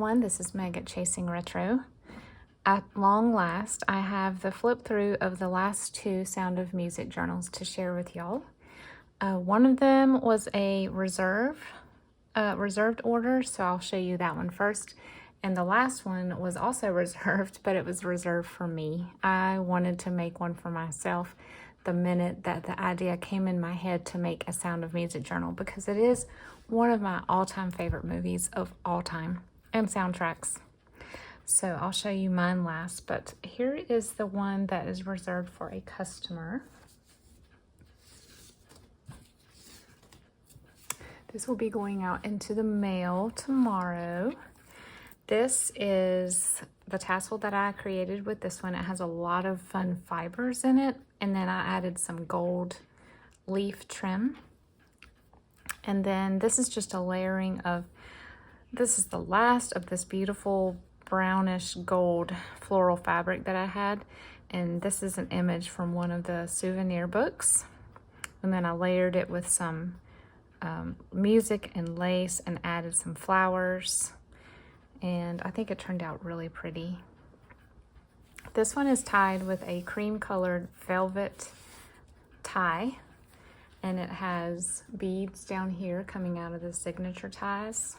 everyone, this is Meg at Chasing Retro. At long last, I have the flip through of the last two Sound of Music journals to share with y'all. One of them was a reserved order, so I'll show you that one first. And the last one was also reserved, but it was reserved for me. I wanted to make one for myself the minute that the idea came in my head to make a Sound of Music journal, because it is one of my all-time favorite movies of all time and soundtracks. So I'll show you mine last, but here is the one that is reserved for a customer. This will be going out into the mail tomorrow. This is the tassel that I created with this one. It has a lot of fun fibers in it, and then I added some gold leaf trim. And then this is just a layering of, this is the last of this beautiful brownish gold floral fabric that I had. And this is an image from one of the souvenir books. And then I layered it with some music and lace and added some flowers. And I think it turned out really pretty. This one is tied with a cream colored velvet tie. And it has beads down here coming out of the signature ties.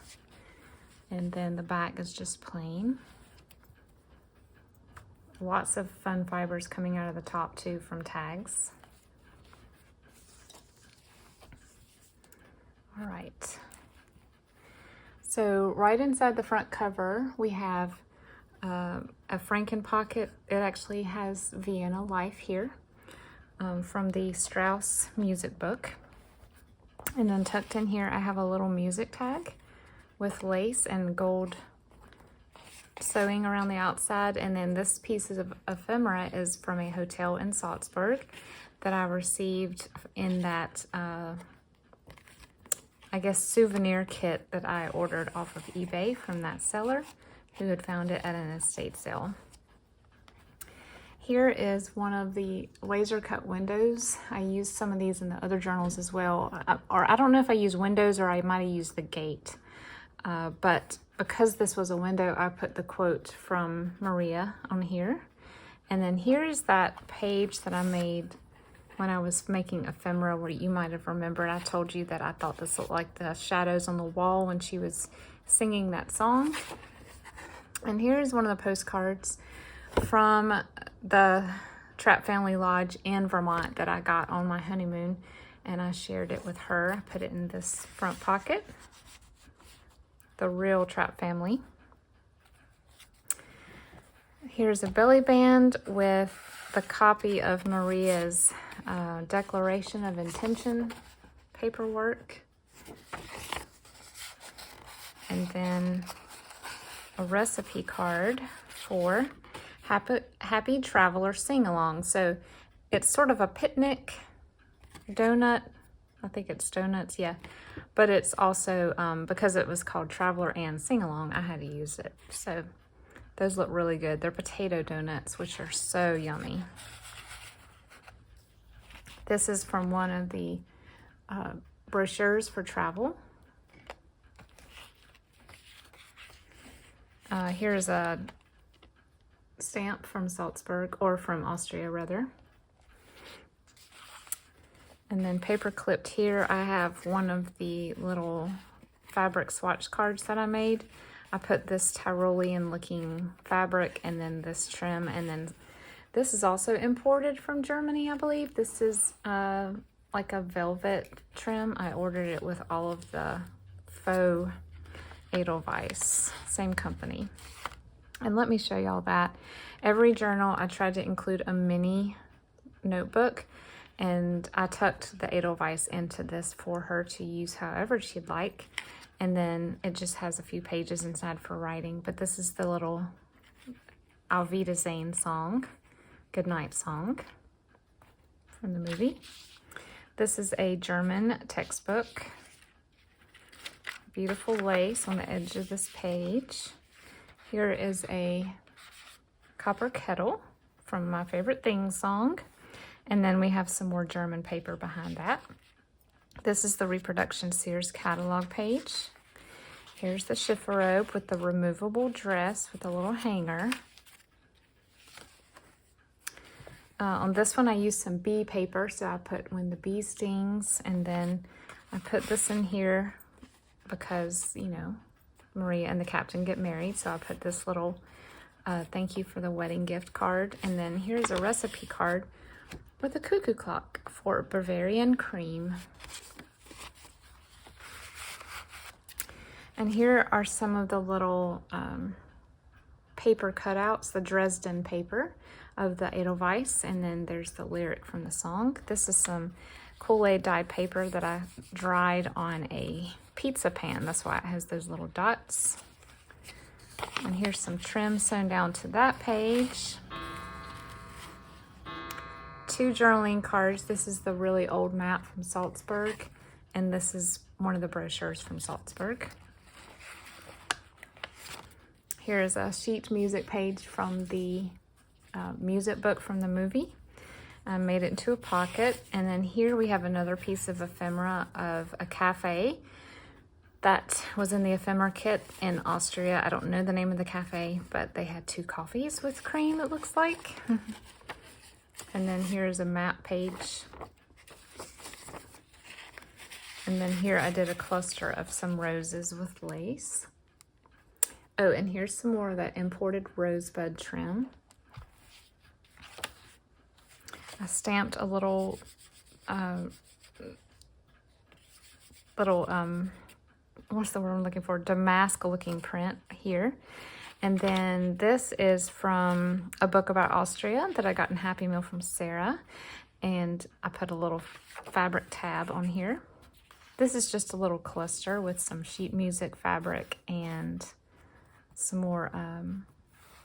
And then the back is just plain. Lots of fun fibers coming out of the top too from tags. All right. So right inside the front cover, we have a Franken pocket. It actually has Vienna Life here. From the Strauss music book. And then tucked in here I have a little music tag with lace and gold sewing around the outside. And then this piece of ephemera is from a hotel in Salzburg that I received in that I guess souvenir kit that I ordered off of eBay from that seller who had found it at an estate sale. Here is one of the laser cut windows. I used some of these in the other journals as well. Or I don't know if I used windows or I might have used the gate. But because this was a window, I put the quote from Maria on here. And then here is that page that I made when I was making ephemera, where you might have remembered I told you that I thought this looked like the shadows on the wall when she was singing that song. And here's one of the postcards from the Trapp Family Lodge in Vermont that I got on my honeymoon, and I shared it with her. I put it in this front pocket. The real Trapp family. Here's a belly band with the copy of Maria's Declaration of Intention paperwork. And then a recipe card for Happy Traveler Sing-Along. So it's sort of a picnic donut. I think it's donuts, yeah. But it's also, because it was called Traveler and Sing-Along, I had to use it. So those look really good. They're potato donuts, which are so yummy. This is from one of the brochures for travel. Here's a stamp from Salzburg, or from Austria rather. And then paper clipped here, I have one of the little fabric swatch cards that I made. I put this Tyrolean looking fabric and then this trim, and then this is also imported from Germany, I believe. This is like a velvet trim. I ordered it with all of the faux Edelweiss, same company. And let me show y'all that. Every journal I tried to include a mini notebook, and I tucked the Edelweiss into this for her to use however she'd like. And then it just has a few pages inside for writing. But this is the little Auf Wiedersehen song, goodnight song from the movie. This is a German textbook. Beautiful lace on the edge of this page. Here is a copper kettle from My Favorite Things song. And then we have some more German paper behind that. This is the Reproduction Sears catalog page. Here's the chifforobe with the removable dress with a little hanger. On this one, I used some bee paper, so I put when the bee stings, and then I put this in here because, you know, Maria and the captain get married, so I put this little thank you for the wedding gift card. And then here's a recipe card with a cuckoo clock for Bavarian cream. And here are some of the little paper cutouts, the Dresden paper of the Edelweiss, and then there's the lyric from the song. This is some Kool-Aid dyed paper that I dried on a pizza pan. That's why it has those little dots. And here's some trim sewn down to that page. 2 journaling cards. This is the really old map from Salzburg, and this is one of the brochures from Salzburg. Here is a sheet music page from the music book from the movie. I made it into a pocket. And then here we have another piece of ephemera of a cafe that was in the ephemera kit in Austria. I don't know the name of the cafe, but they had 2 coffees with cream, it looks like. And then here's a map page. And then here I did a cluster of some roses with lace. Oh, and here's some more of that imported rosebud trim. I stamped a little, what's the word I'm looking for? Damask looking print here. And then this is from a book about Austria that I got in Happy Meal from Sarah. And I put a little fabric tab on here. This is just a little cluster with some sheet music fabric and some more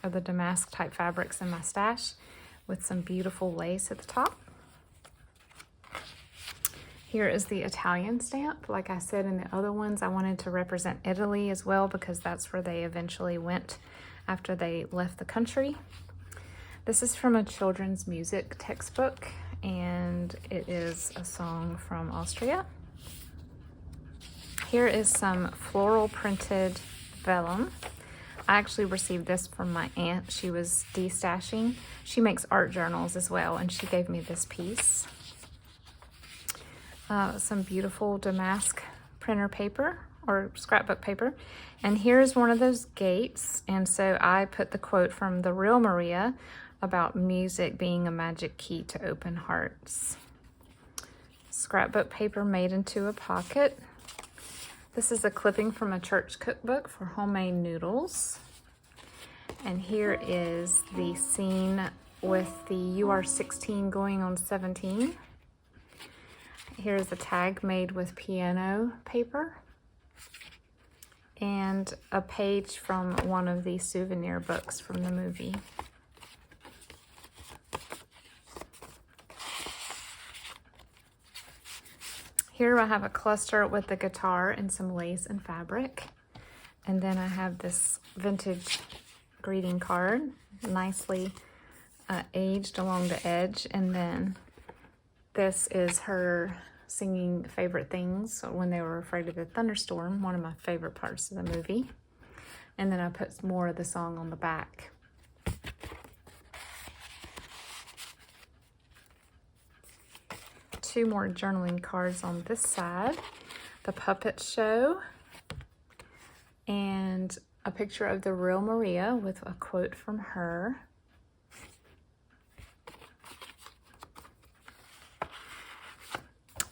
of the damask type fabrics in my stash with some beautiful lace at the top. Here is the Italian stamp. Like I said in the other ones, I wanted to represent Italy as well because that's where they eventually went after they left the country. This is from a children's music textbook, and it is a song from Austria. Here is some floral printed vellum. I actually received this from my aunt. She was destashing. She makes art journals as well, and she gave me this piece. Some beautiful damask printer paper or scrapbook paper. And here's one of those gates. And so I put the quote from the real Maria about music being a magic key to open hearts. Scrapbook paper made into a pocket. This is a clipping from a church cookbook for homemade noodles. And here is the scene with the You Are 16 going on 17. Here's a tag made with piano paper. And a page from one of the souvenir books from the movie. Here I have a cluster with the guitar and some lace and fabric. And then I have this vintage greeting card, nicely aged along the edge. And then this is her singing favorite things when they were afraid of the thunderstorm, one of my favorite parts of the movie. And then I put more of the song on the back. Two more journaling cards on this side. The puppet show. And a picture of the real Maria with a quote from her.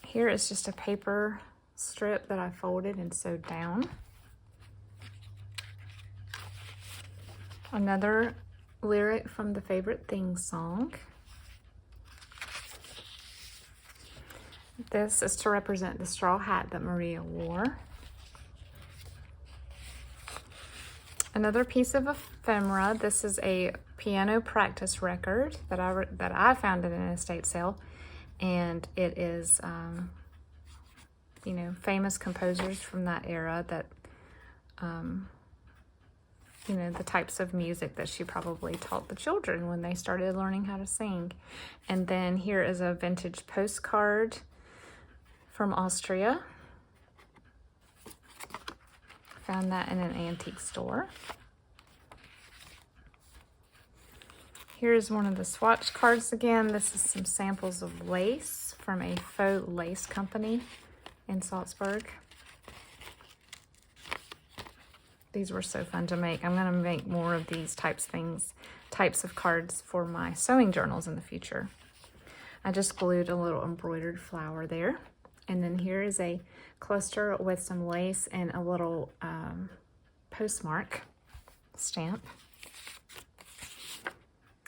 Here is just a paper strip that I folded and sewed down. Another lyric from the Favorite Things song. This is to represent the straw hat that Maria wore. Another piece of ephemera. This is a piano practice record that I found at an estate sale, and it is, you know, famous composers from that era that, you know, the types of music that she probably taught the children when they started learning how to sing. And then here is a vintage postcard from Austria. Found that in an antique store. Here's one of the swatch cards again. This is some samples of lace from a faux lace company in Salzburg. These were so fun to make. I'm gonna make more of these types of cards for my sewing journals in the future. I just glued a little embroidered flower there. And then here is a cluster with some lace and a little postmark stamp.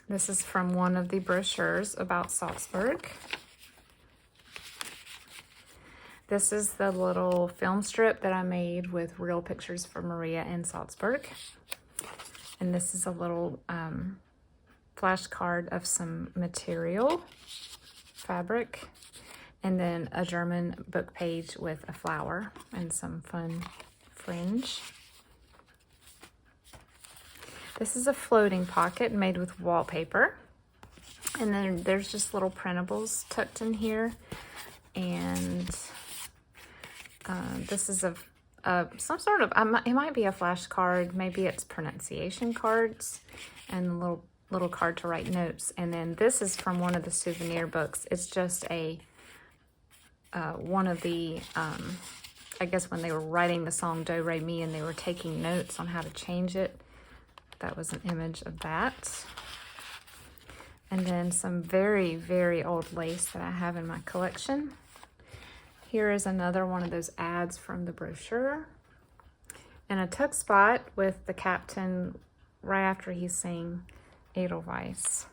This is from one of the brochures about Salzburg. This is the little film strip that I made with real pictures for Maria in Salzburg. And this is a little flashcard of some material, fabric, and then a German book page with a flower and some fun fringe. This is a floating pocket made with wallpaper. And then there's just little printables tucked in here. And this is some sort of, it might be a flashcard, maybe it's pronunciation cards, and a little card to write notes. And then this is from one of the souvenir books. It's just a, one of the, I guess when they were writing the song Do Re Mi and they were taking notes on how to change it. That was an image of that. And then some very, very old lace that I have in my collection. Here is another one of those ads from the brochure. And a tuck spot with the captain right after he sang Edelweiss.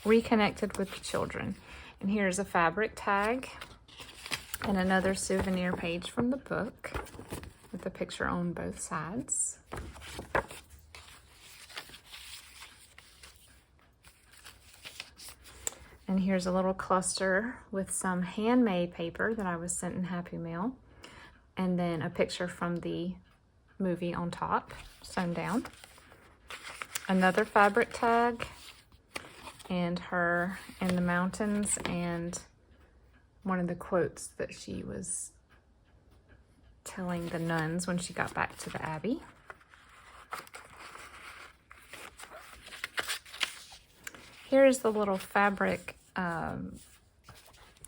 Reconnected with the children. And here's a fabric tag and another souvenir page from the book with the picture on both sides. And here's a little cluster with some handmade paper that I was sent in Happy Mail. And then a picture from the movie on top, sewn down. Another fabric tag, and her in the mountains, and one of the quotes that she was telling the nuns when she got back to the Abbey. Here's the little fabric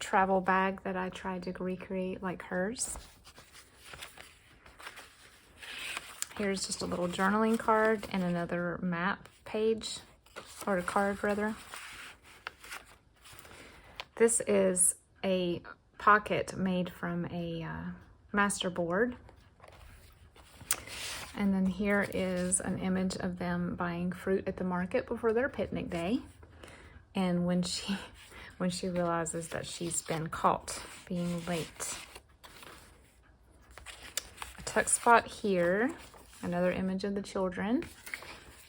travel bag that I tried to recreate like hers. Here's just a little journaling card and another map page, or a card rather. This is a pocket made from a masterboard. And then here is an image of them buying fruit at the market before their picnic day. And when she realizes that she's been caught being late. A tuck spot here, another image of the children,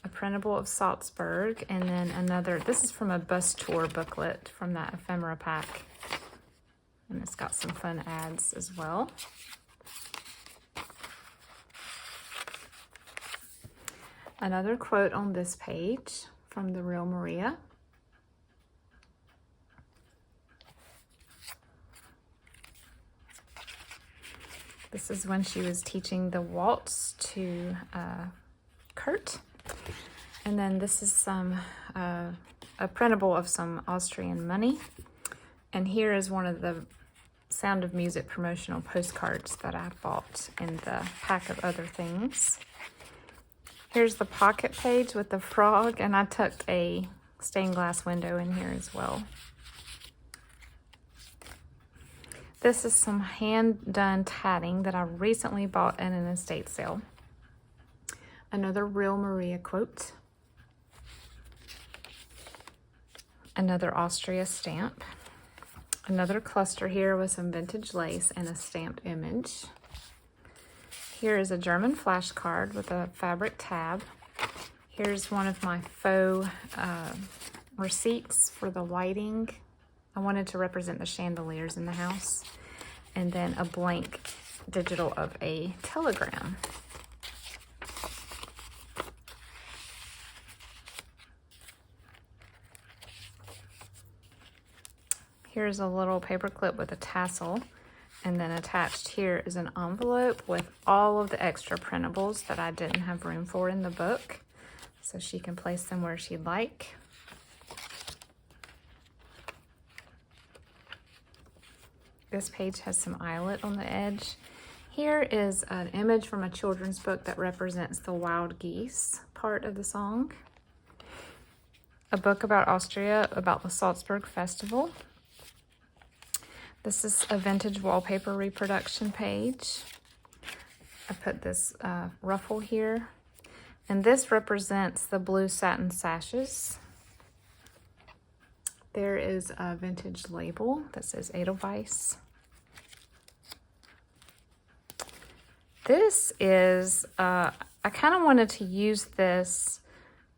a printable of Salzburg, and then another, this is from a bus tour booklet from that ephemera pack. And it's got some fun ads as well. Another quote on this page from the real Maria. This is when she was teaching the waltz to Kurt. And then this is some a printable of some Austrian money. And here is one of the Sound of Music promotional postcards that I bought in the pack of other things. Here's the pocket page with the frog, and I tucked a stained glass window in here as well. This is some hand-done tatting that I recently bought in an estate sale. Another real Maria quote. Another Austria stamp. Another cluster here with some vintage lace and a stamped image. Here is a German flashcard with a fabric tab. Here's one of my faux receipts for the lighting. I wanted to represent the chandeliers in the house. And then a blank digital of a telegram. Here's a little paper clip with a tassel And then attached here is an envelope with all of the extra printables that I didn't have room for in the book, so she can place them where she'd like. This page has some eyelet on the edge. Here is an image from a children's book that represents the wild geese part of the song. A book about Austria, about the Salzburg Festival. This is a vintage wallpaper reproduction page. I put this ruffle here. And this represents the blue satin sashes. There is a vintage label that says Edelweiss. This is, I kind of wanted to use this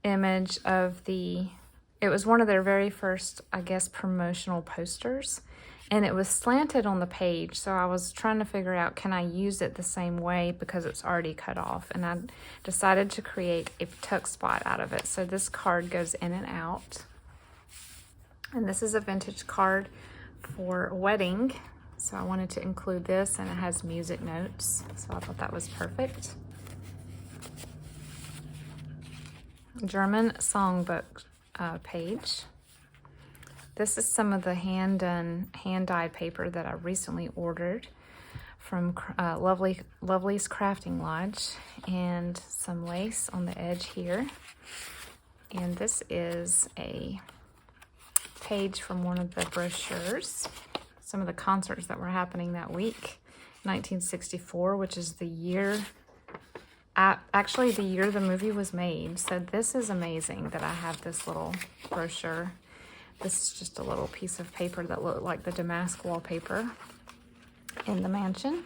image of it was one of their very first, I guess, promotional posters. And it was slanted on the page, so I was trying to figure out, can I use it the same way because it's already cut off? And I decided to create a tuck spot out of it. So this card goes in and out. And this is a vintage card for a wedding. So I wanted to include this, and it has music notes. So I thought that was perfect. German songbook page. This is some of the hand-done, hand-dyed paper that I recently ordered from Lovely's Crafting Lodge, and some lace on the edge here. And this is a page from one of the brochures, some of the concerts that were happening that week, 1964, which is the year, actually the year the movie was made. So this is amazing that I have this little brochure. This is just a little piece of paper that looked like the damask wallpaper in the mansion.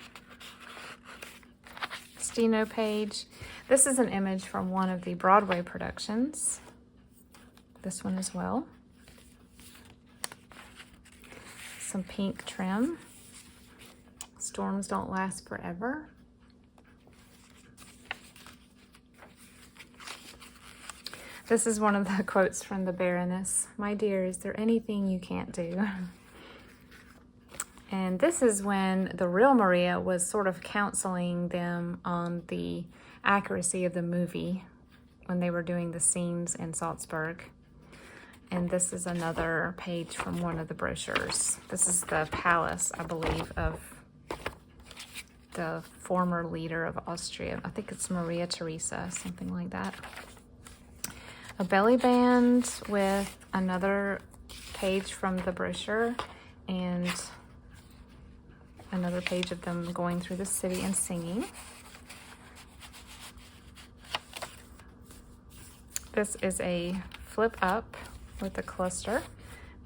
Steno page. This is an image from one of the Broadway productions. This one as well. Some pink trim. Storms don't last forever. This is one of the quotes from the Baroness. My dear, is there anything you can't do? And this is when the real Maria was sort of counseling them on the accuracy of the movie when they were doing the scenes in Salzburg. And this is another page from one of the brochures. This is the palace, I believe, of the former leader of Austria. I think it's Maria Theresa, something like that. A belly band with another page from the brochure and another page of them going through the city and singing. This is a flip up with a cluster,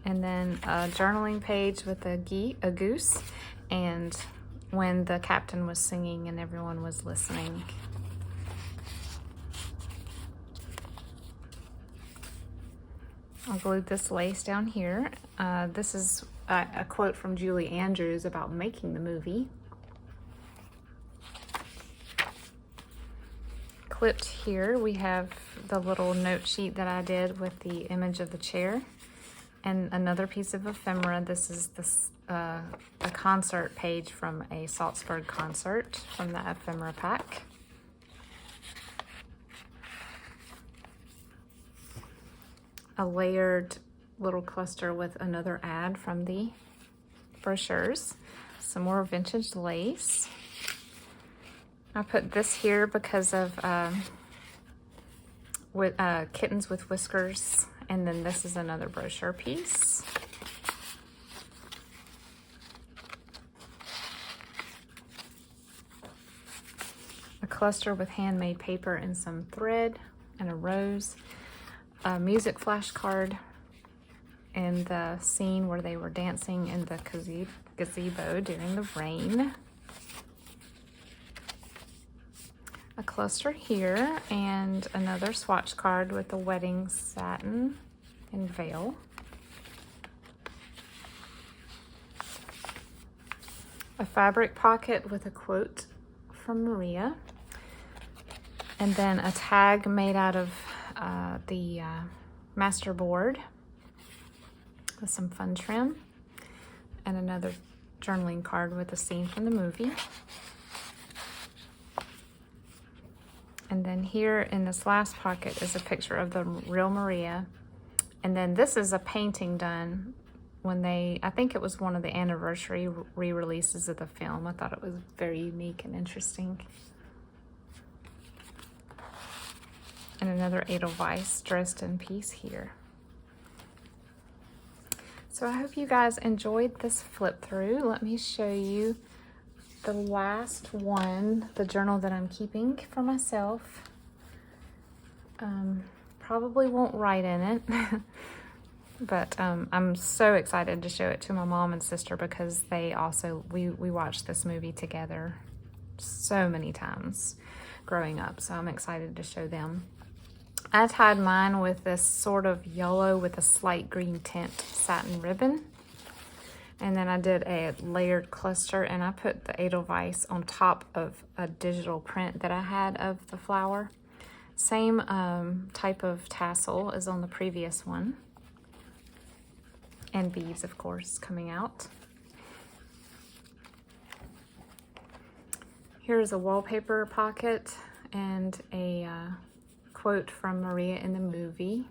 and then a journaling page with a goose, and when the captain was singing and everyone was listening. I'll glue this lace down here. This is a quote from Julie Andrews about making the movie. Clipped here, we have the little note sheet that I did with the image of the chair, and another piece of ephemera. This is a concert page from a Salzburg concert from the ephemera pack. A layered little cluster with another ad from the brochures. Some more vintage lace. I put this here because of kittens with whiskers, and then this is another brochure piece. A cluster with handmade paper and some thread and a rose. A music flashcard and the scene where they were dancing in the gazebo during the rain. A cluster here and another swatch card with the wedding satin and veil. A fabric pocket with a quote from Maria. And then a tag made out of the master board with some fun trim, and another journaling card with a scene from the movie. And then here in this last pocket is a picture of the real Maria. And then this is a painting done when I think it was one of the anniversary re-releases of the film. I thought it was very unique and interesting. And another Edelweiss Dresden piece here. So I hope you guys enjoyed this flip through. Let me show you the last one, the journal that I'm keeping for myself. Probably won't write in it, but I'm so excited to show it to my mom and sister because they also, we watched this movie together so many times growing up, so I'm excited to show them. I tied mine with this sort of yellow with a slight green tint satin ribbon. And then I did a layered cluster and I put the Edelweiss on top of a digital print that I had of the flower. Same type of tassel as on the previous one. And beads, of course, coming out. Here's a wallpaper pocket and a quote from Maria in the movie.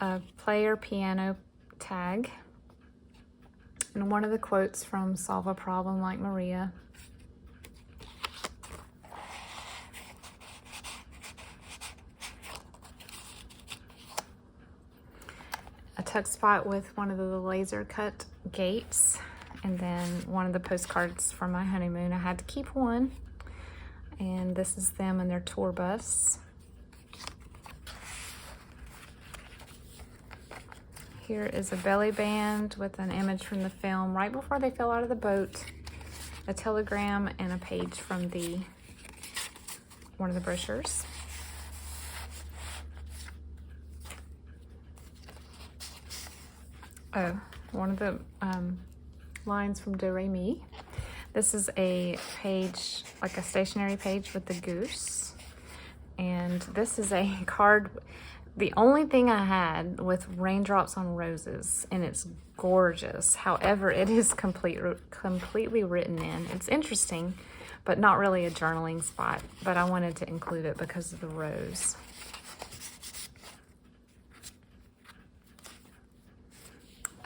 A player piano tag. And one of the quotes from Solve a Problem Like Maria. A tuck spot with one of the laser cut gates. And then one of the postcards from my honeymoon. I had to keep one. And this is them in their tour bus. Here is a belly band with an image from the film right before they fell out of the boat. A telegram and a page from one of the brochures. Oh, one of the lines from Do Re Mi. This is a page, like a stationery page with the goose. And this is a card, the only thing I had with Raindrops on Roses, and it's gorgeous. However, it is completely written in. It's interesting, but not really a journaling spot, but I wanted to include it because of the rose.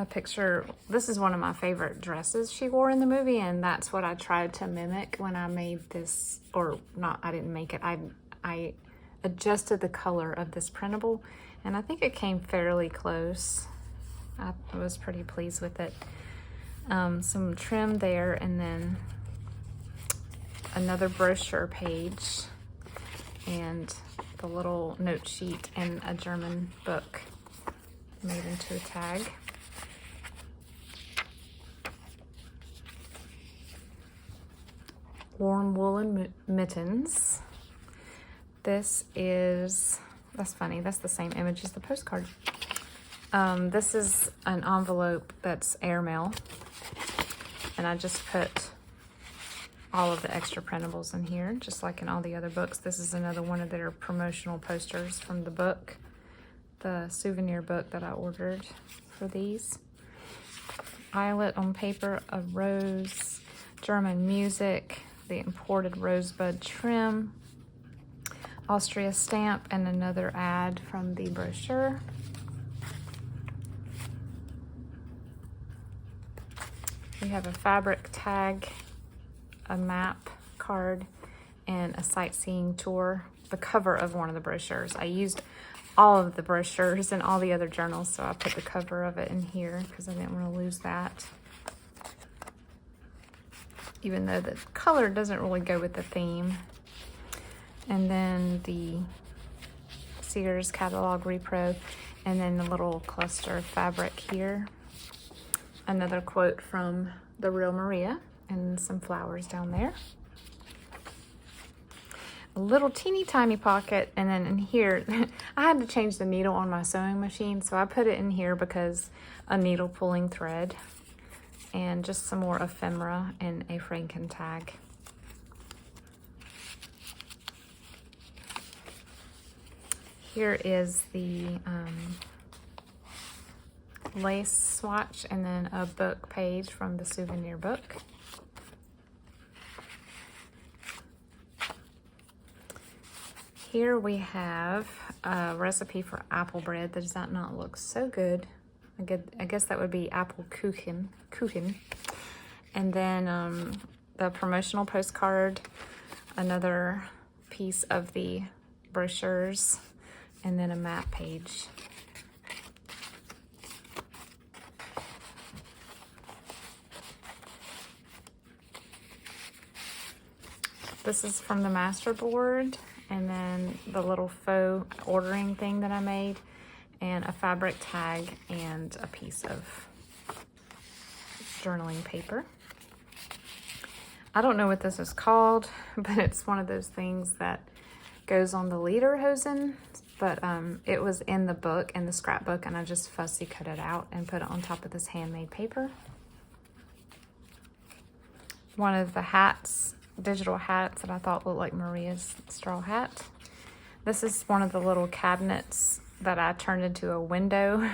A picture, this is one of my favorite dresses she wore in the movie, and that's what I tried to mimic when I made this, or not, I didn't make it, I adjusted the color of this printable, and I think it came fairly close. I was pretty pleased with it. Some trim there, and then another brochure page, and the little note sheet, and a German book made into a tag. Warm woolen mittens. This is, that's funny, that's the same image as the postcard. This is an envelope that's airmail, and I just put all of the extra printables in here, just like in all the other books. This is another one of their promotional posters from the book, the souvenir book that I ordered for these. Eyelet on paper, a rose, German music, the imported rosebud trim, Austria stamp, and another ad from the brochure. We have a fabric tag, a map card, and a sightseeing tour, the cover of one of the brochures. I used all of the brochures and all the other journals, so I put the cover of it in here because I didn't want to lose that. Even though the color doesn't really go with the theme. And then the Sears catalog repro, and then the little cluster of fabric here. Another quote from the real Maria, and some flowers down there. A little teeny tiny pocket, and then in here, I had to change the needle on my sewing machine, so I put it in here because a needle pulling thread. And just some more ephemera and a Franken tag. Here is the lace swatch, and then a book page from the souvenir book. Here we have a recipe for apple bread. Does that not look so good? I guess that would be apple kuchen. And then the promotional postcard, another piece of the brochures, and then a map page. This is from the master board, and then the little faux ordering thing that I made, and a fabric tag, and a piece of journaling paper. I don't know what this is called, but it's one of those things that goes on the lederhosen, but it was in the book, in the scrapbook, and I just fussy cut it out and put it on top of this handmade paper. One of the hats, digital hats that I thought looked like Maria's straw hat. This is one of the little cabinets that I turned into a window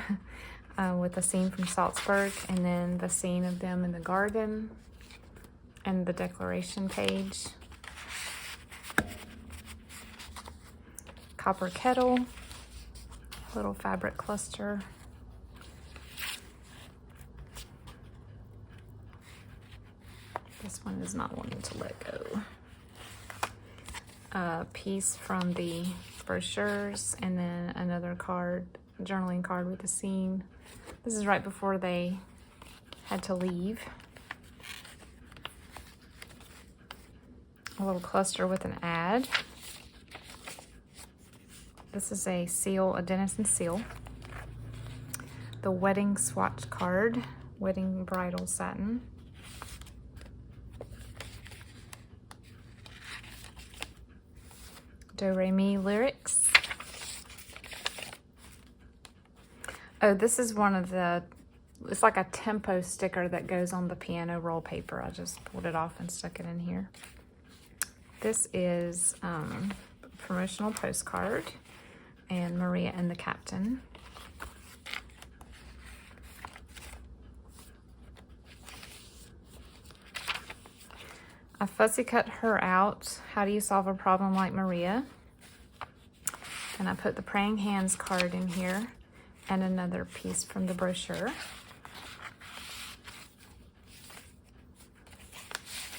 with a scene from Salzburg, and then the scene of them in the garden, and the declaration page. Copper kettle, little fabric cluster. This one is not wanting to let go. A piece from the brochures, and then another card, journaling card with a scene. This is right before they had to leave. A little cluster with an ad. This is a seal, a Denizen seal. The wedding swatch card, wedding bridal satin. Do Re Mi lyrics. Oh, this is one of the, it's like a tempo sticker that goes on the piano roll paper. I just pulled it off and stuck it in here. This is promotional postcard, and Maria and the Captain. I fussy cut her out. How do you solve a problem like Maria? And I put the praying hands card in here, and another piece from the brochure.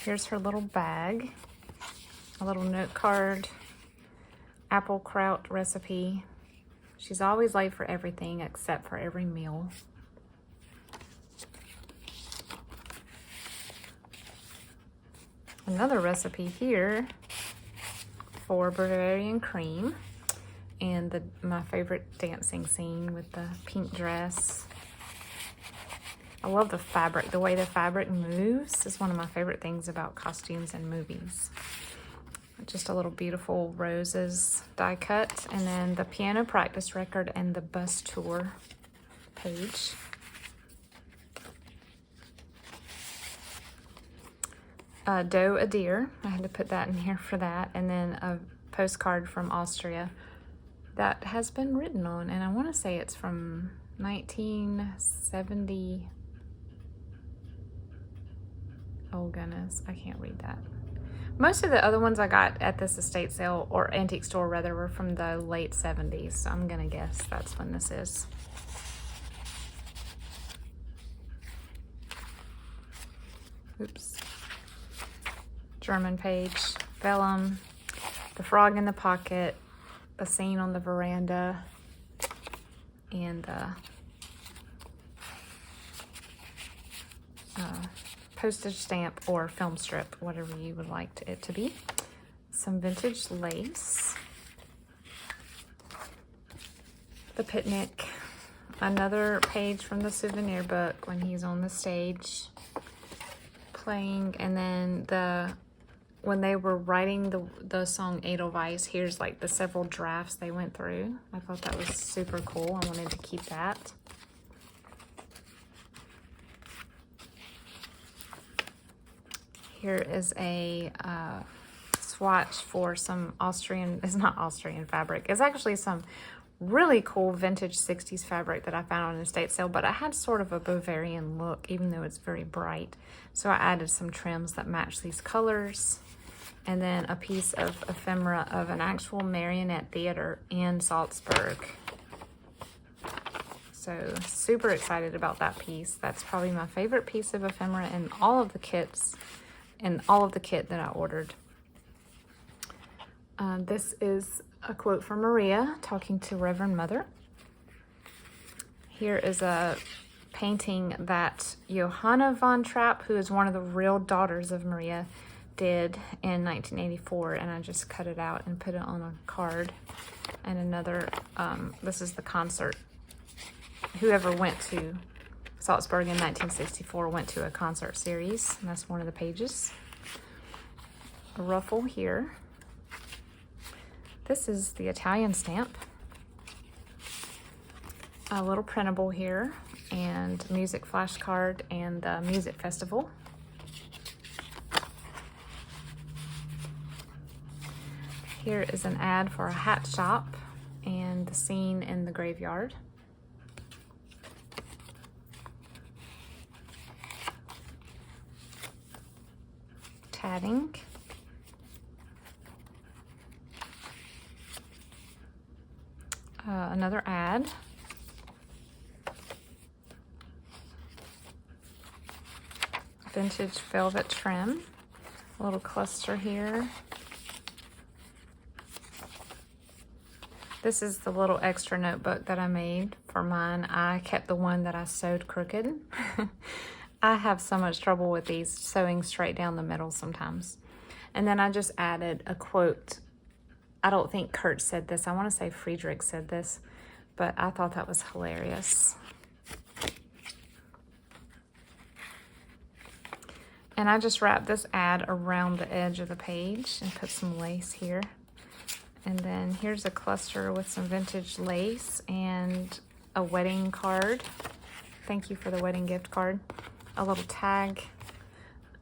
Here's her little bag, a little note card, apple kraut recipe. She's always late for everything except for every meal. Another recipe here for Bavarian cream, and my favorite dancing scene with the pink dress. I love the fabric. The way the fabric moves is one of my favorite things about costumes and movies. Just a little beautiful roses die cut, and then the piano practice record and the bus tour page. Doe a deer. I had to put that in here for that. And then a postcard from Austria that has been written on, and I want to say it's from 1970. Oh goodness, I can't read that. Most of the other ones I got at this estate sale, or antique store rather, were from the late 70s. So I'm gonna guess that's when this is. Oops. German page, vellum, the frog in the pocket, the scene on the veranda, and the postage stamp or film strip, whatever you would like it to be. Some vintage lace. The picnic. Another page from the souvenir book when he's on the stage playing, and then when they were writing the song Edelweiss, here's like the several drafts they went through. I thought that was super cool. I wanted to keep that. Here is a swatch for some Austrian, it's not Austrian fabric. It's actually some really cool vintage 60s fabric that I found on an estate sale, but it had sort of a Bavarian look, even though it's very bright. So I added some trims that match these colors. And then a piece of ephemera of an actual marionette theater in Salzburg. So super excited about that piece. That's probably my favorite piece of ephemera in all of the kits, and all of the kit that I ordered. This is a quote from Maria talking to Reverend Mother. Here is a painting that Johanna von Trapp, who is one of the real daughters of Maria, did in 1984, and I just cut it out and put it on a card. And another, this is the concert. Whoever went to Salzburg in 1964 went to a concert series, and that's one of the pages. A ruffle here. This is the Italian stamp. A little printable here, and music flashcard and the music festival. Here is an ad for a hat shop and the scene in the graveyard. Tatting. Another ad. Vintage velvet trim. A little cluster here. This is the little extra notebook that I made for mine. I kept the one that I sewed crooked. I have so much trouble with these sewing straight down the middle sometimes. And then I just added a quote. I don't think Kurt said this. I want to say Friedrich said this, but I thought that was hilarious. And I just wrapped this ad around the edge of the page and put some lace here. And then here's a cluster with some vintage lace and a wedding card. Thank you for the wedding gift card. A little tag,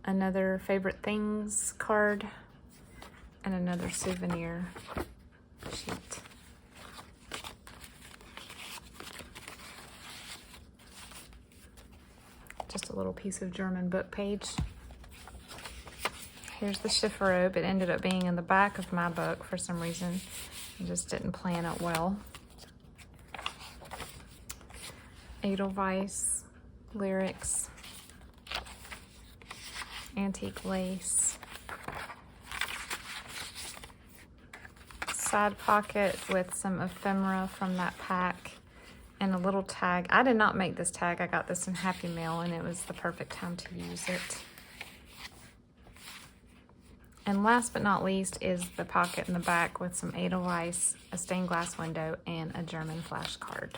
another favorite things card, and another souvenir sheet. Just a little piece of German book page. Here's the chifforobe. It ended up being in the back of my book for some reason. I just didn't plan it well. Edelweiss lyrics. Antique lace. Side pocket with some ephemera from that pack. And a little tag. I did not make this tag. I got this in Happy Mail, and it was the perfect time to use it. And last but not least is the pocket in the back with some Edelweiss, a stained glass window, and a German flashcard.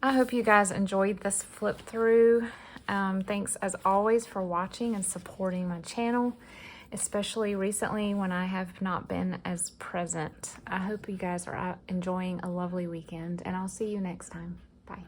I hope you guys enjoyed this flip through. Thanks as always for watching and supporting my channel, especially recently when I have not been as present. I hope you guys are enjoying a lovely weekend, and I'll see you next time. Bye.